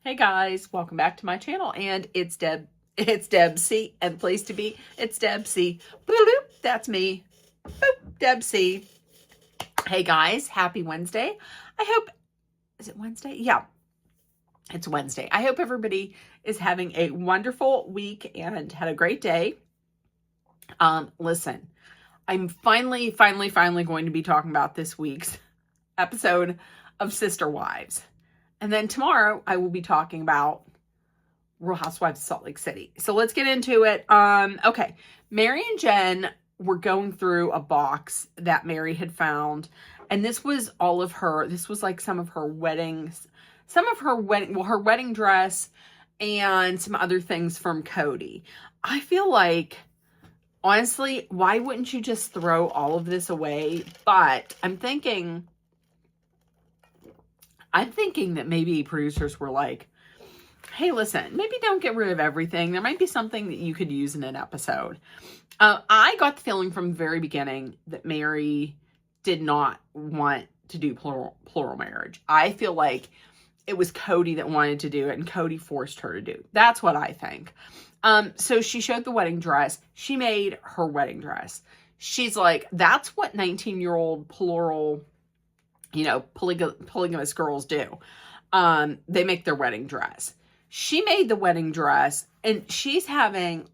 Hey guys, welcome back to my channel, and it's Deb C, and the place to be, it's Deb C. Boop, boop, that's me. Boop, Deb C. Hey guys, happy Wednesday. Is it Wednesday? Yeah, it's Wednesday. I hope everybody is having a wonderful week and had a great day. Listen, I'm finally going to be talking about this week's episode of Sister Wives. And then tomorrow I will be talking about Real Housewives of Salt Lake City. So let's get into it. Okay. Mary and Jen were going through a box that Mary had found. And this was like some of her her wedding dress and some other things from Cody. I feel like, honestly, why wouldn't you just throw all of this away? But I'm thinking that maybe producers were like, hey, listen, maybe don't get rid of everything. There might be something that you could use in an episode. I got the feeling from the very beginning that Mary did not want to do plural marriage. I feel like it was Cody that wanted to do it, and Cody forced her to do it. That's what I think. So she showed the wedding dress. She made her wedding dress. She's like, that's what 19-year-old polygamous girls do. They make their wedding dress. She made the wedding dress, and she's saying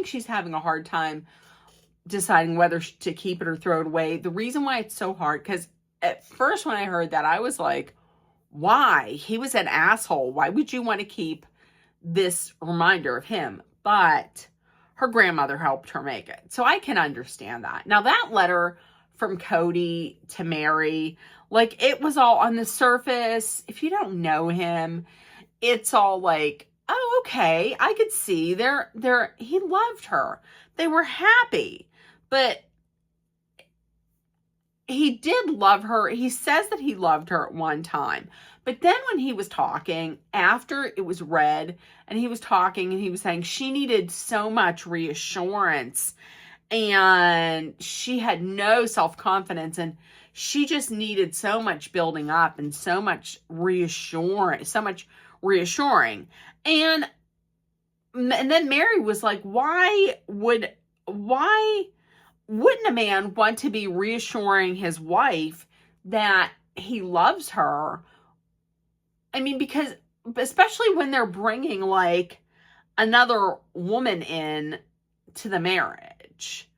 she's having a hard time deciding whether to keep it or throw it away. The reason why it's so hard, because at first when I heard that, I was like, why? He was an asshole. Why would you want to keep this reminder of him? But her grandmother helped her make it. So I can understand that. Now, that letter from Cody to Mary, like, it was all on the surface. If you don't know him, it's all like, oh, okay, I could see he loved her. They were happy, but he did love her. He says that he loved her at one time, but then when he was talking after it was read, and he was talking and he was saying she needed so much reassurance, and she had no self-confidence, and she just needed so much building up and so much reassuring. And then Mary was like, why wouldn't a man want to be reassuring his wife that he loves her? I mean, because especially when they're bringing like another woman in to the marriage,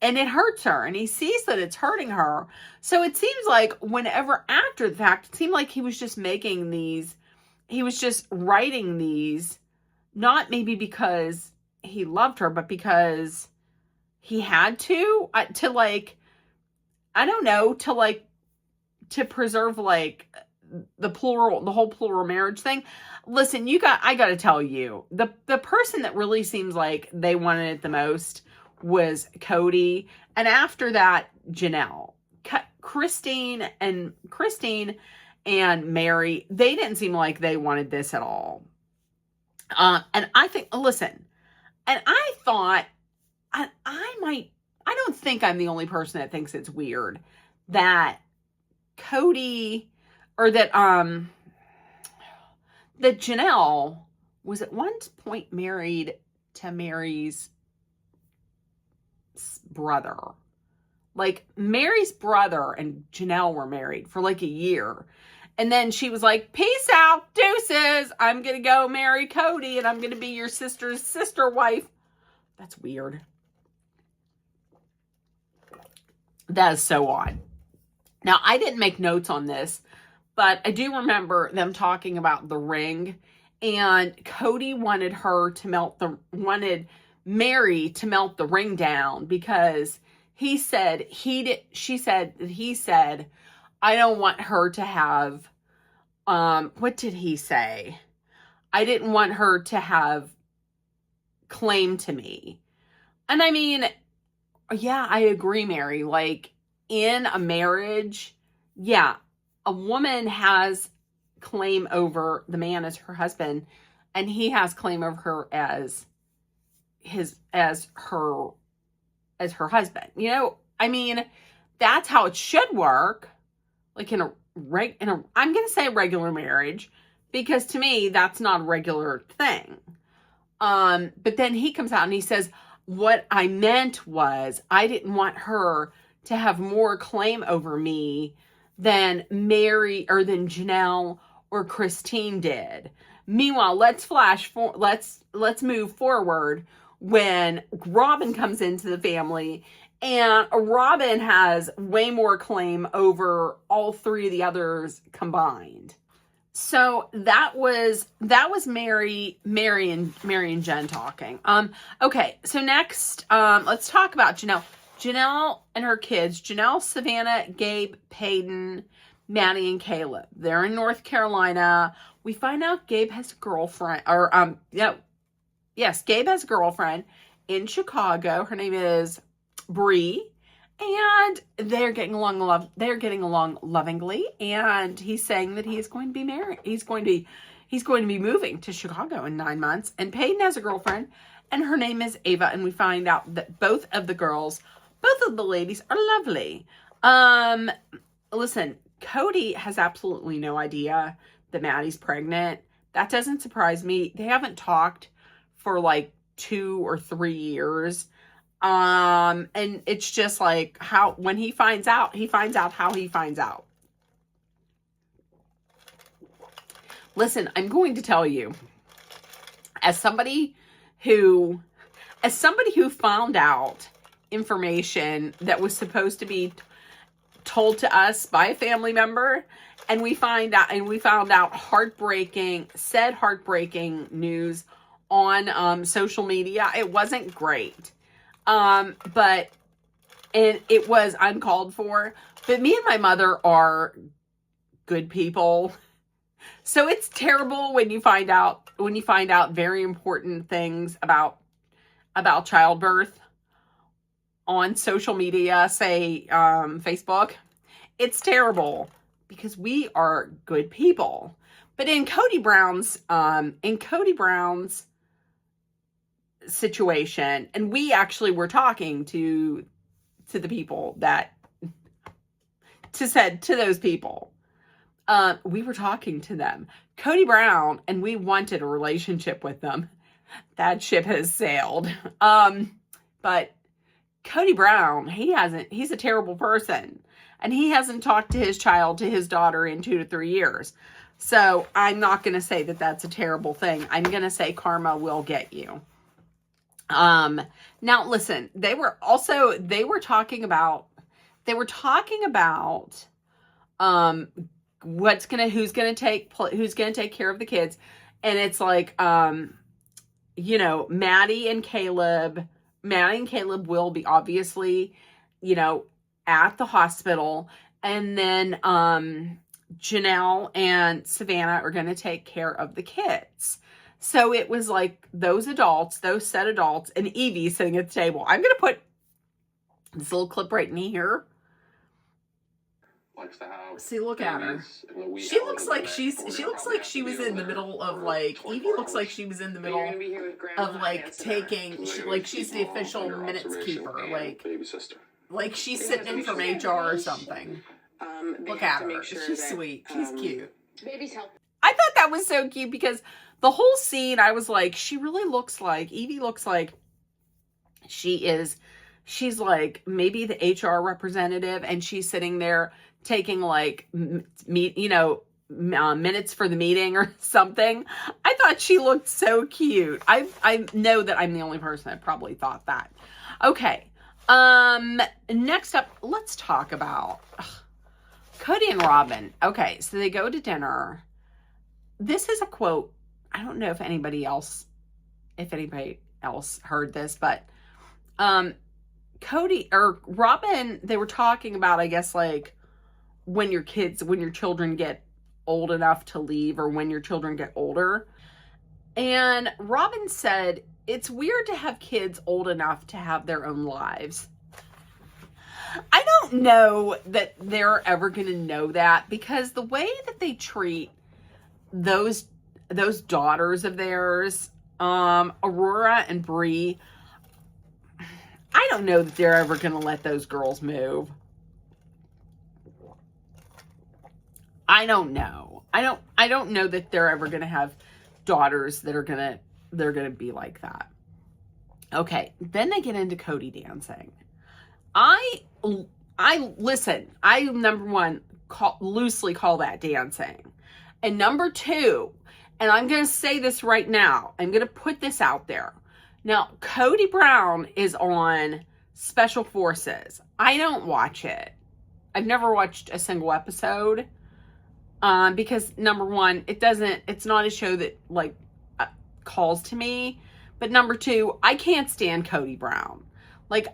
and it hurts her, and he sees that it's hurting her. So it seems like whenever after the fact, it seemed like he was just writing these, not maybe because he loved her, but because he had to preserve like the whole plural marriage thing. Listen, I got to tell you, the person that really seems like they wanted it the most was Cody, and after that, Janelle. Christine and Mary, they didn't seem like they wanted this at all. And I think, listen, and I thought, I don't think I'm the only person that thinks it's weird that Cody, or that Janelle was at one point married to Mary's brother. Like, Mary's brother and Janelle were married for like a year. And then she was like, peace out, deuces. I'm going to go marry Cody, and I'm going to be your sister's sister wife. That's weird. That is so odd. Now, I didn't make notes on this, but I do remember them talking about the ring, and Cody wanted Mary to melt the ring down, because he said, I don't want her to have, what did he say? I didn't want her to have claim to me. And I mean, yeah, I agree, Mary. Like, in a marriage, yeah, a woman has claim over the man as her husband, and he has claim over her as her husband. You know, I mean, that's how it should work. Like I'm going to say regular marriage, because to me, that's not a regular thing. But then he comes out and he says, what I meant was I didn't want her to have more claim over me than Mary or than Janelle or Christine did. Meanwhile, let's move forward when Robin comes into the family, and Robin has way more claim over all three of the others combined. So that was Mary and Jen talking. Okay, so next, let's talk about Janelle. Janelle and her kids, Janelle, Savannah, Gabe, Peyton, Maddie, and Caleb. They're in North Carolina. We find out Gabe has a girlfriend, Gabe has a girlfriend in Chicago. Her name is Bree. And they're getting along lovingly, and he's saying that he is going to be married. He's going to be moving to Chicago in 9 months. And Peyton has a girlfriend, and her name is Ava. And we find out that both of the ladies are lovely. Listen, Cody has absolutely no idea that Maddie's pregnant. That doesn't surprise me. They haven't talked for like 2 or 3 years. And it's just like when he finds out how he finds out. Listen, I'm going to tell you, as somebody who found out information that was supposed to be told to us by a family member, and we found out heartbreaking news on social media. It wasn't great. But it was uncalled for, but me and my mother are good people. So it's terrible when you find out very important things about childbirth on social media, say, Facebook. It's terrible because we are good people. But in Cody Brown's situation, and we actually were talking to the people to those people. We were talking to them. Cody Brown, and we wanted a relationship with them. That ship has sailed. But Cody Brown, he's a terrible person. And he hasn't talked to his daughter in 2 to 3 years. So I'm not going to say that that's a terrible thing. I'm going to say karma will get you. Now listen, they were talking about, who's going to take care of the kids. And it's like, Maddie and Caleb will be obviously, at the hospital. And then, Janelle and Savannah are going to take care of the kids. So it was like those said adults, and Evie sitting at the table. I'm going to put this little clip right in here. Likes the house. See, look at her. She looks like she was in the middle of Evie looks like she was in the middle of taking, she's the official minutes keeper. Like she's sitting in from HR or something. Look at her. She's sweet. She's cute. Baby's healthy. I thought that was so cute because the whole scene, I was like, Evie looks like she's like maybe the HR representative, and she's sitting there taking minutes for the meeting or something. I thought she looked so cute. I know that I'm the only person that probably thought that. Okay. Next up, let's talk about Cody and Robin. Okay, so they go to dinner. This is a quote. I don't know if anybody else heard this, but Cody or Robin, they were talking about, I guess, like when your children get old enough to leave, or when your children get older. And Robin said, it's weird to have kids old enough to have their own lives. I don't know that they're ever going to know that, because the way that they treat those daughters of theirs, Aurora and Bree, I don't know that they're ever going to let those girls move. I don't know. I don't know that they're ever going to have daughters that are they're going to be like that. Okay, then they get into Cody dancing. I listen, I number one loosely call that dancing. And number two, and I'm going to say this right now, I'm going to put this out there. Now, Cody Brown is on Special Forces. I don't watch it. I've never watched a single episode. Because number one, it's not a show that like calls to me. But number two, I can't stand Cody Brown. Like,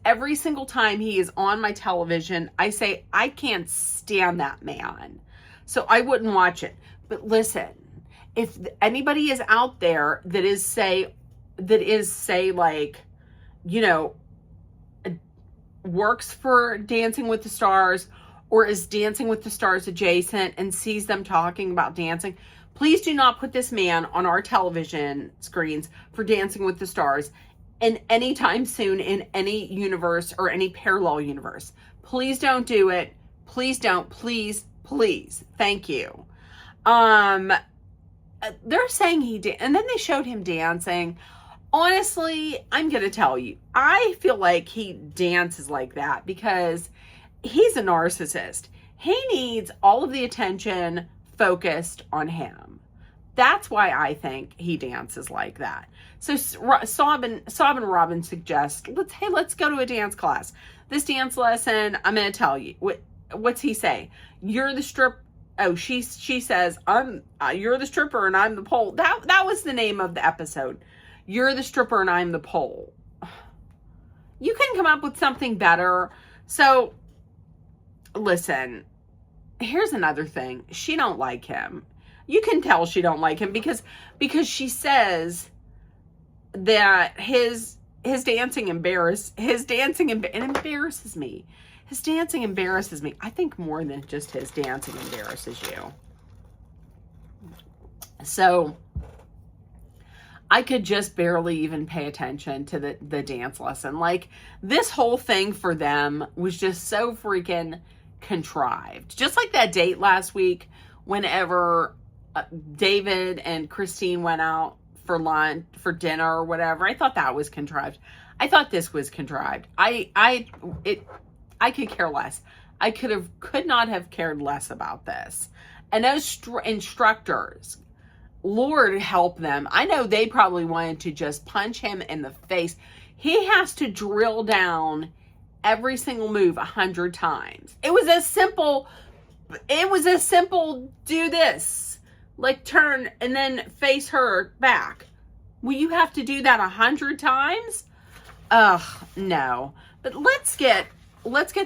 every single time he is on my television, I say, I can't stand that man. So I wouldn't watch it. But listen, if anybody is out there that is say like, you know, works for Dancing with the Stars or is Dancing with the Stars adjacent and sees them talking about dancing, please do not put this man on our television screens for Dancing with the Stars in any time soon in any universe or any parallel universe. Please don't do it. Please don't. Please, please. Thank you. They're saying he did, and then they showed him dancing. Honestly, I'm going to tell you, I feel like he dances like that because he's a narcissist. He needs all of the attention focused on him. That's why I think he dances like that. So Saab and Robin suggest, let's go to a dance class. This dance lesson, I'm going to tell you. What's he say? You're the strip. Oh, she says, you're the stripper and I'm the pole. That was the name of the episode. You're the stripper and I'm the pole. You can come up with something better. So, listen, here's another thing. She don't like him. You can tell she don't like him because she says that his dancing embarrasses me. His dancing embarrasses me. I think more than just his dancing embarrasses you. So I could just barely even pay attention to the dance lesson. Like, this whole thing for them was just so freaking contrived. Just like that date last week, whenever David and Christine went out for lunch, for dinner or whatever. I thought that was contrived. I thought this was contrived. I could care less. I could not have cared less about this. And those instructors, Lord help them. I know they probably wanted to just punch him in the face. He has to drill down every single move 100 times. It was a simple do this, like turn and then face her back. Will you have to do that 100 times? Ugh, no. But let's get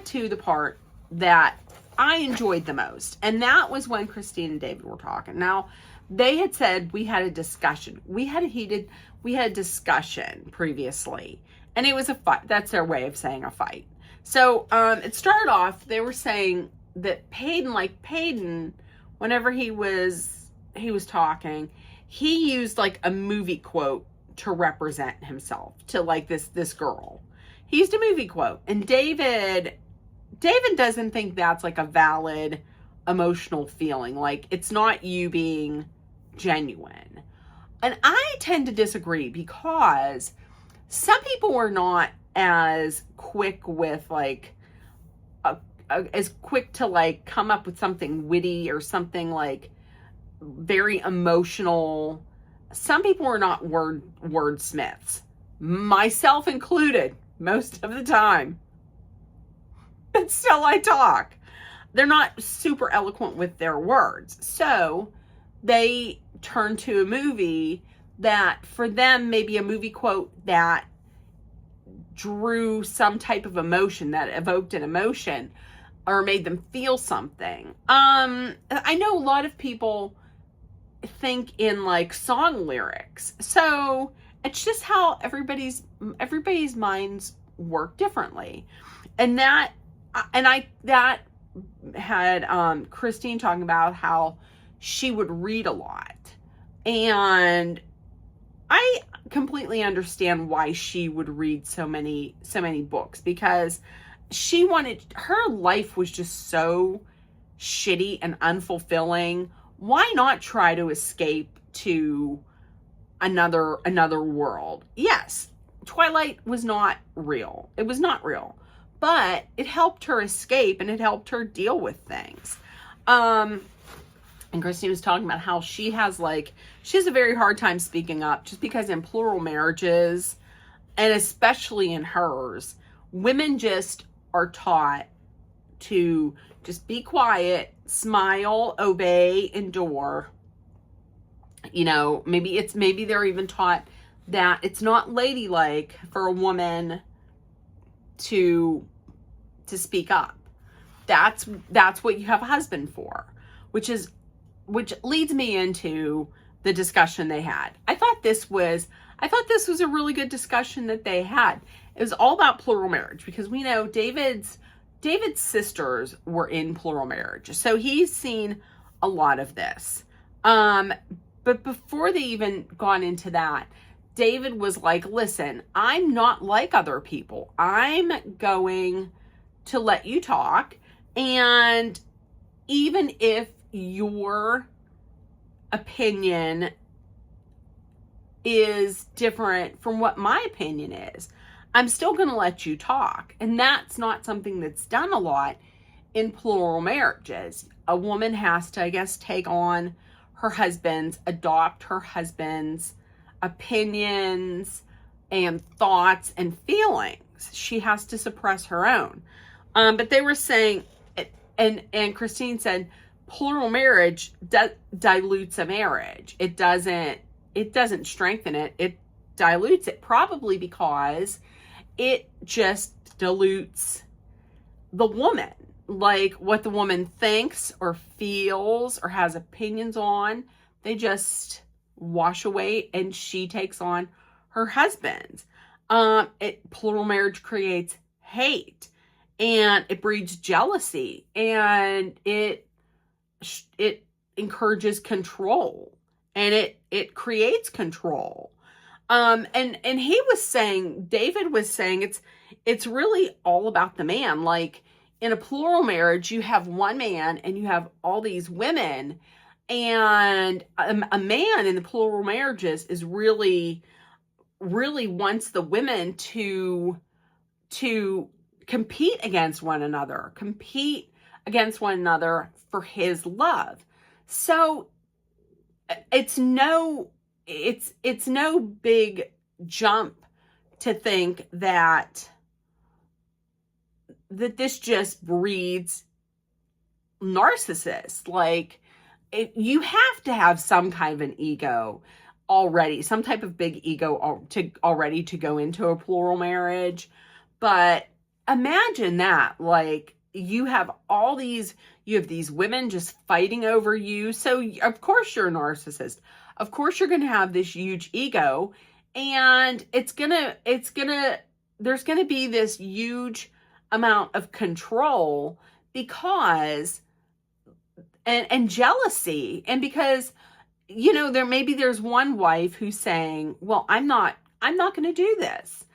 to the part that I enjoyed the most. And that was when Christine and David were talking. Now, they had said we had a discussion. We had a discussion previously. And it was a fight. That's their way of saying a fight. So it started off, they were saying that Peyton, whenever he was talking, he used like a movie quote to represent himself to like this girl. He used a movie quote. And David doesn't think that's like a valid emotional feeling. Like, it's not you being genuine. And I tend to disagree because some people are not as quick with like as quick to like come up with something witty or something like very emotional. Some people are not wordsmiths, myself included, most of the time. But still I talk. They're not super eloquent with their words. So they turn to a movie that for them, maybe a movie quote that drew some type of emotion, that evoked an emotion or made them feel something. I know a lot of people think in like song lyrics. So it's just how everybody's minds work differently. And that had Christine talking about how she would read a lot. And I completely understand why she would read so many books, because her life was just so shitty and unfulfilling, why not try to escape to another world? Yes, Twilight was not real. It was not real. But it helped her escape, and it helped her deal with things. And Christine was talking about how she has a very hard time speaking up, just because in plural marriages, and especially in hers, women just are taught to just be quiet, smile, obey, endure. Maybe they're even taught that it's not ladylike for a woman to speak up. That's what you have a husband for, which leads me into the discussion they had. I thought this was a really good discussion that they had. It was all about plural marriage, because we know David's sisters were in plural marriage. So he's seen a lot of this. But before they even gone into that, David was like, listen, I'm not like other people. I'm going to let you talk. And even if your opinion is different from what my opinion is, I'm still going to let you talk. And that's not something that's done a lot in plural marriages. A woman has to, I guess, adopt her husband's opinions and thoughts and feelings. She has to suppress her own. But they were saying, and Christine said, plural marriage dilutes a marriage. It doesn't strengthen it. It dilutes it, probably because it just dilutes the woman. Like, what the woman thinks or feels or has opinions on, they just wash away, and she takes on her husband's. Plural marriage creates hate, and it breeds jealousy, and it encourages control, and it creates control. And David was saying it's really all about the man. Like, in a plural marriage, you have one man and you have all these women, and a man in the plural marriages is really wants the women to compete against one another for his love. So it's no big jump to think that this just breeds narcissists. Like, you have to have some kind of an ego already, some type of big ego to go into a plural marriage. But imagine that, like, you have these women just fighting over you. So of course you're a narcissist. Of course you're going to have this huge ego, and there's going to be this huge amount of control because and jealousy, and because there's one wife who's saying, well, I'm not going to do this.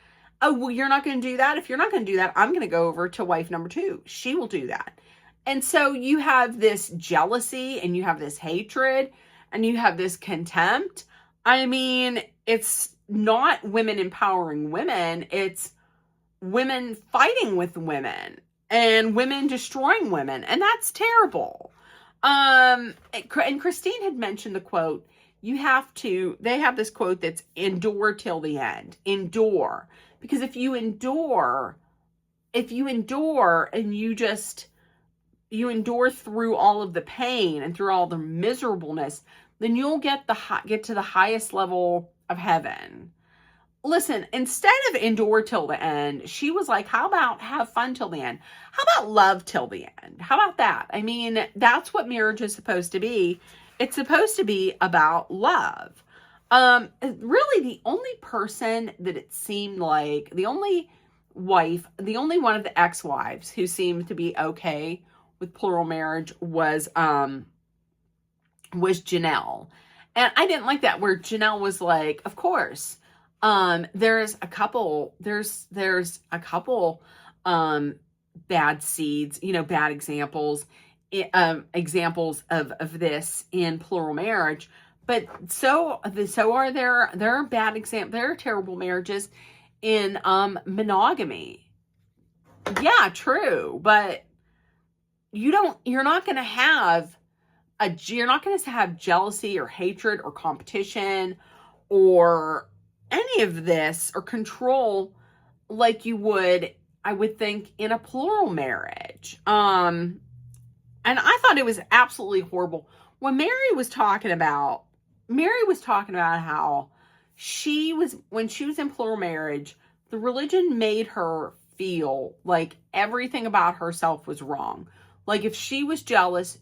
Oh, well, you're not going to do that? If you're not going to do that, I'm going to go over to wife number 2. She will do that. And so you have this jealousy, and you have this hatred, and you have this contempt. I mean, it's not women empowering women. It's women fighting with women and women destroying women. And that's terrible. And Christine had mentioned the quote, they have this quote that's endure till the end. Endure. Because if you endure and you endure through all of the pain and through all the miserableness, then you'll get to the highest level of heaven. Listen, instead of endure till the end, she was like, how about have fun till the end? How about love till the end? How about that? I mean, that's what marriage is supposed to be. It's supposed to be about love. Really, the only person that it seemed like, the only one of the ex-wives who seemed to be okay with plural marriage was Janelle. And I didn't like that, where Janelle was like, of course, there's a couple bad seeds, bad examples examples of this in plural marriage, but so are there are bad examples. There are terrible marriages in monogamy. Yeah, true, but you're not going to have jealousy or hatred or competition or any of this or control like you would, I would think, in a plural marriage. And I thought it was absolutely horrible when Mary was talking about how when she was in plural marriage, the religion made her feel like everything about herself was wrong. Like if she was jealous,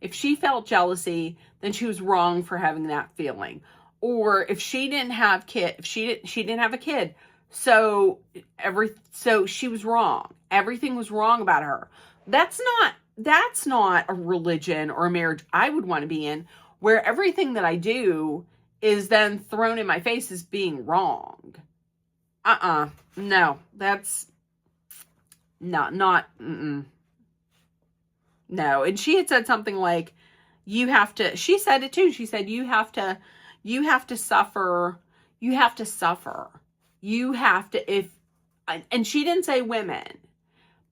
if she felt jealousy, then she was wrong for having that feeling. Or if she didn't have she didn't have a kid, so she was wrong. Everything was wrong about her. That's not a religion or a marriage I would want to be in, where everything that I do is then thrown in my face as being wrong. No, that's not, no. And she had said something like, she said it too. She said, you have to suffer. And she didn't say women,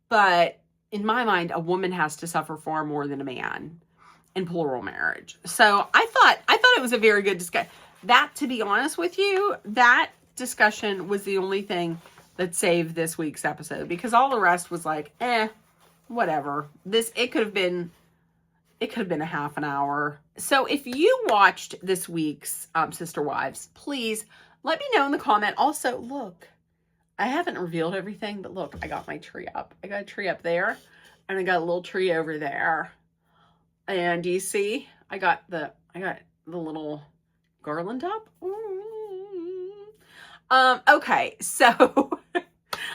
but in my mind, a woman has to suffer far more than a man in plural marriage. So I thought it was a very good discussion. That, to be honest with you, that discussion was the only thing that saved this week's episode, because all the rest was like, whatever. It could have been a half an hour. So if you watched this week's Sister Wives, please let me know in the comment. Also, look, I haven't revealed everything, but look, I got my tree up. I got a tree up there, and I got a little tree over there. And do you see? I got the little garland up. Okay, so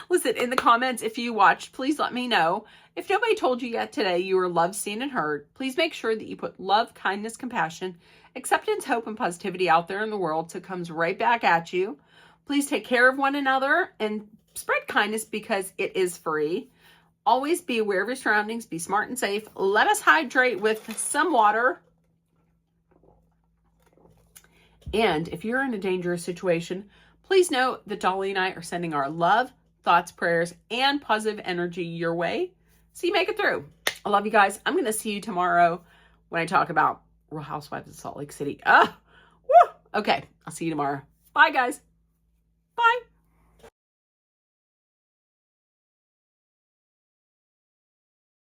listen, in the comments, if you watched, please let me know. If nobody told you yet today you were loved, seen, and heard, please make sure that you put love, kindness, compassion, acceptance, hope, and positivity out there in the world, so it comes right back at you. Please take care of one another and spread kindness because it is free. Always be aware of your surroundings. Be smart and safe. Let us hydrate with some water. And if you're in a dangerous situation, please know that Dolly and I are sending our love, thoughts, prayers, and positive energy your way, so you make it through. I love you guys. I'm going to see you tomorrow when I talk about Real Housewives of Salt Lake City. Okay, I'll see you tomorrow. Bye, guys. Bye.